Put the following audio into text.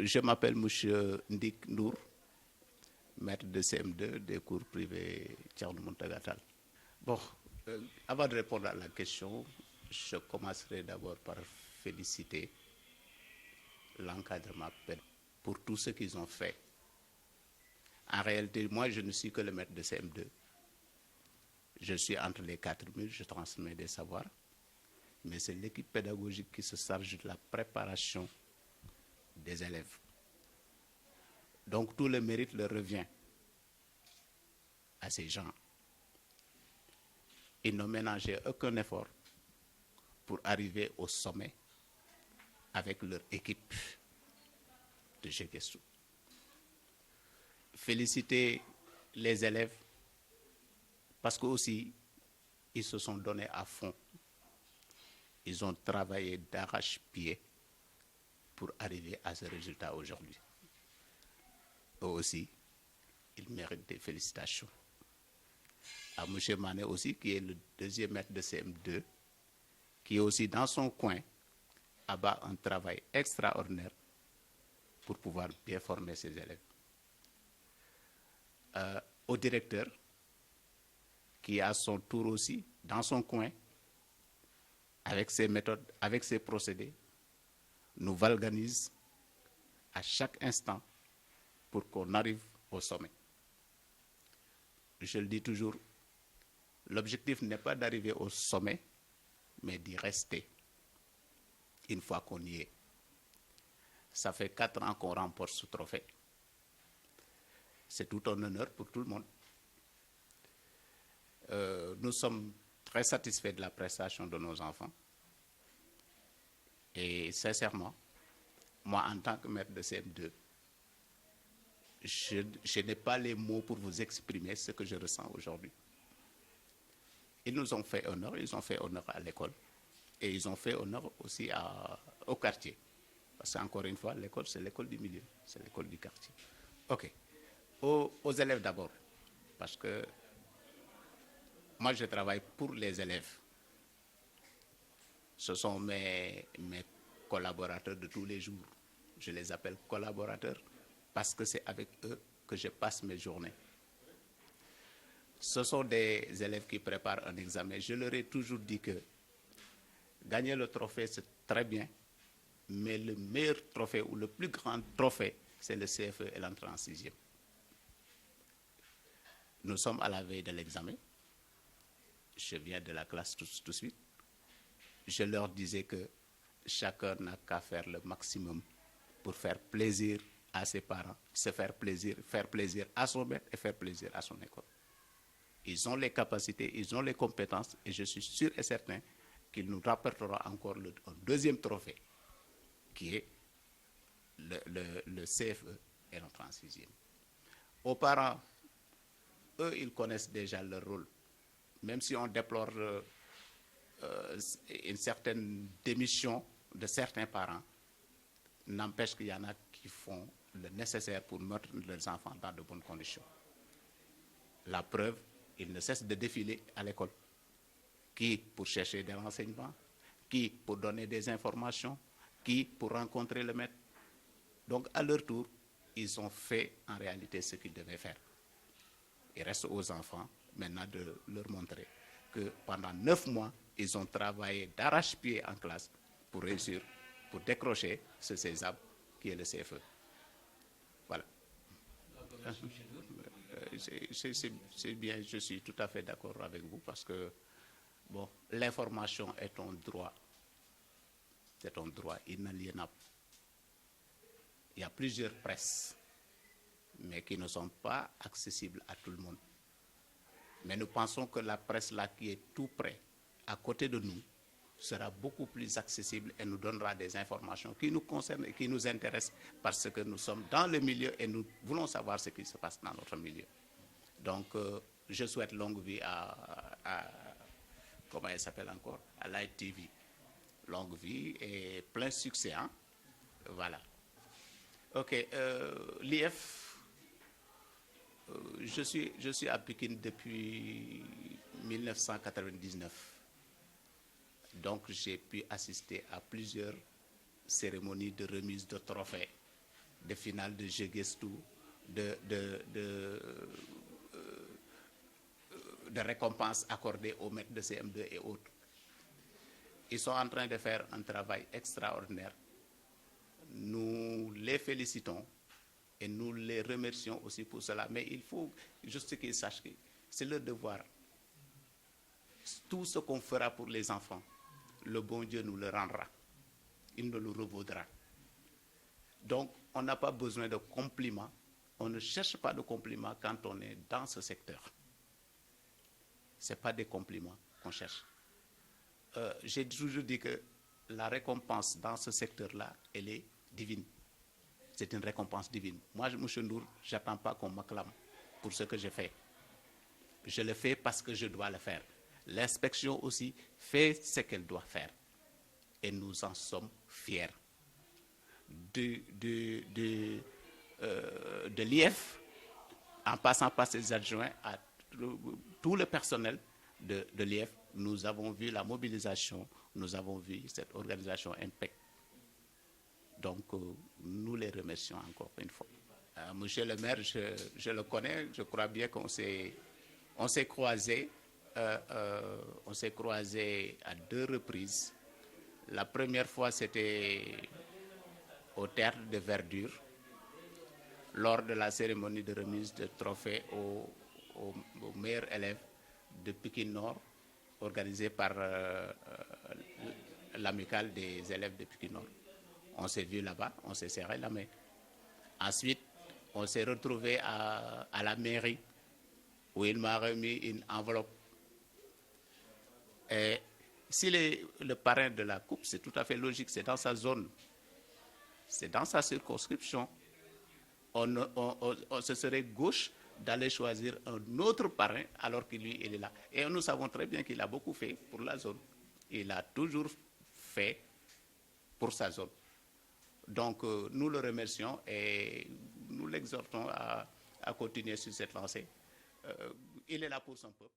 Je m'appelle Monsieur Ndik Nour, maître de CM2 des cours privés Thierno Mountaga Tall. Bon, avant de répondre à la question, je commencerai d'abord par féliciter l'encadrement pour tout ce qu'ils ont fait. En réalité, moi, je ne suis que le maître de CM2. Je suis entre les quatre murs, je transmets des savoirs, mais c'est l'équipe pédagogique qui se charge de la préparation des élèves. Donc tout le mérite leur revient à ces gens. Ils n'ont ménagé aucun effort pour arriver au sommet avec leur équipe de Gekestu. Féliciter les élèves parce que aussi ils se sont donnés à fond. Ils ont travaillé d'arrache-pied pour arriver à ce résultat aujourd'hui. Eux aussi, ils méritent des félicitations. À M. Mané aussi, qui est le deuxième maître de CM2, qui est aussi dans son coin, abat un travail extraordinaire pour pouvoir bien former ses élèves. Au directeur, qui à son tour aussi, dans son coin, avec ses méthodes, avec ses procédés, nous galvanise à chaque instant pour qu'on arrive au sommet. Je le dis toujours, l'objectif n'est pas d'arriver au sommet, mais d'y rester une fois qu'on y est. Ça fait 4 ans qu'on remporte ce trophée. C'est tout un honneur pour tout le monde. Nous sommes très satisfaits de la prestation de nos enfants. Et sincèrement, moi, en tant que maître de CM2, je n'ai pas les mots pour vous exprimer ce que je ressens aujourd'hui. Ils nous ont fait honneur, ils ont fait honneur à l'école et ils ont fait honneur aussi au quartier. Parce qu'encore une fois, l'école, c'est l'école du milieu, c'est l'école du quartier. OK. Aux élèves d'abord, parce que moi, je travaille pour les élèves. Ce sont mes collaborateurs de tous les jours. Je les appelle collaborateurs parce que c'est avec eux que je passe mes journées. Ce sont des élèves qui préparent un examen. Je leur ai toujours dit que gagner le trophée, c'est très bien, mais le meilleur trophée ou le plus grand trophée, c'est le CFE et l'entrée en 6e. Nous sommes à la veille de l'examen. Je viens de la classe tout de suite. Je leur disais que chacun n'a qu'à faire le maximum pour faire plaisir à ses parents, faire plaisir à son maître et faire plaisir à son école. Ils ont les capacités, ils ont les compétences et je suis sûr et certain qu'ils nous rapporteront encore un deuxième trophée qui est le CFE et l'entrée en 6e. Aux parents, eux, ils connaissent déjà leur rôle. Même si on déplore une certaine démission de certains parents, n'empêche qu'il y en a qui font le nécessaire pour mettre leurs enfants dans de bonnes conditions. La preuve, ils ne cessent de défiler à l'école. Qui pour chercher des renseignements, qui pour donner des informations, qui pour rencontrer le maître. Donc, à leur tour, ils ont fait en réalité ce qu'ils devaient faire. Il reste aux enfants maintenant de leur montrer que pendant 9 mois, ils ont travaillé d'arrache-pied en classe pour réussir, pour décrocher ce sésame qui est le CFE. Voilà. C'est bien, je suis tout à fait d'accord avec vous parce que bon, l'information est un droit. C'est un droit inaliénable. Il y a plusieurs presses, mais qui ne sont pas accessibles à tout le monde. Mais nous pensons que la presse là qui est tout près, à côté de nous, sera beaucoup plus accessible et nous donnera des informations qui nous concernent et qui nous intéressent parce que nous sommes dans le milieu et nous voulons savoir ce qui se passe dans notre milieu. Donc, je souhaite longue vie à comment elle s'appelle encore, à Light TV. Longue vie et plein succès, hein? Voilà. OK, l'IF, je suis à Pékin depuis 1999. Donc, j'ai pu assister à plusieurs cérémonies de remise de trophées de finales de jeux Gestu, de récompenses accordées aux maîtres de CM2 et autres. Ils sont en train de faire un travail extraordinaire. Nous les félicitons et nous les remercions aussi pour cela. Mais il faut juste qu'ils sachent que c'est leur devoir. Tout ce qu'on fera pour les enfants, le bon Dieu nous le rendra. Il nous le revaudra. Donc, on n'a pas besoin de compliments. On ne cherche pas de compliments quand on est dans ce secteur. Ce n'est pas des compliments qu'on cherche. J'ai toujours dit que la récompense dans ce secteur-là, elle est divine. C'est une récompense divine. Moi, M. Ndour, je n'attends pas qu'on m'acclame pour ce que j'ai fait. Je le fais parce que je dois le faire. L'inspection aussi fait ce qu'elle doit faire. Et nous en sommes fiers. De l'IF, en passant par ses adjoints, à tout le personnel de l'IF, nous avons vu la mobilisation, nous avons vu cette organisation impeccable. Donc, nous les remercions encore une fois. Monsieur le maire, je le connais, je crois bien qu'on s'est croisés. On s'est croisés à 2 reprises. La première fois, c'était au théâtre de Verdure, lors de la cérémonie de remise de trophée aux meilleurs élèves de Pikine Nord, organisée par l'amicale des élèves de Pikine Nord. On s'est vu là-bas, on s'est serré la main. Ensuite, on s'est retrouvé à la mairie, où il m'a remis une enveloppe. Et s'il est le parrain de la coupe, c'est tout à fait logique, c'est dans sa zone, c'est dans sa circonscription. Ce serait gauche d'aller choisir un autre parrain alors que lui, il est là. Et nous savons très bien qu'il a beaucoup fait pour la zone. Il a toujours fait pour sa zone. Donc, nous le remercions et nous l'exhortons à continuer sur cette lancée. Il est là pour son peuple.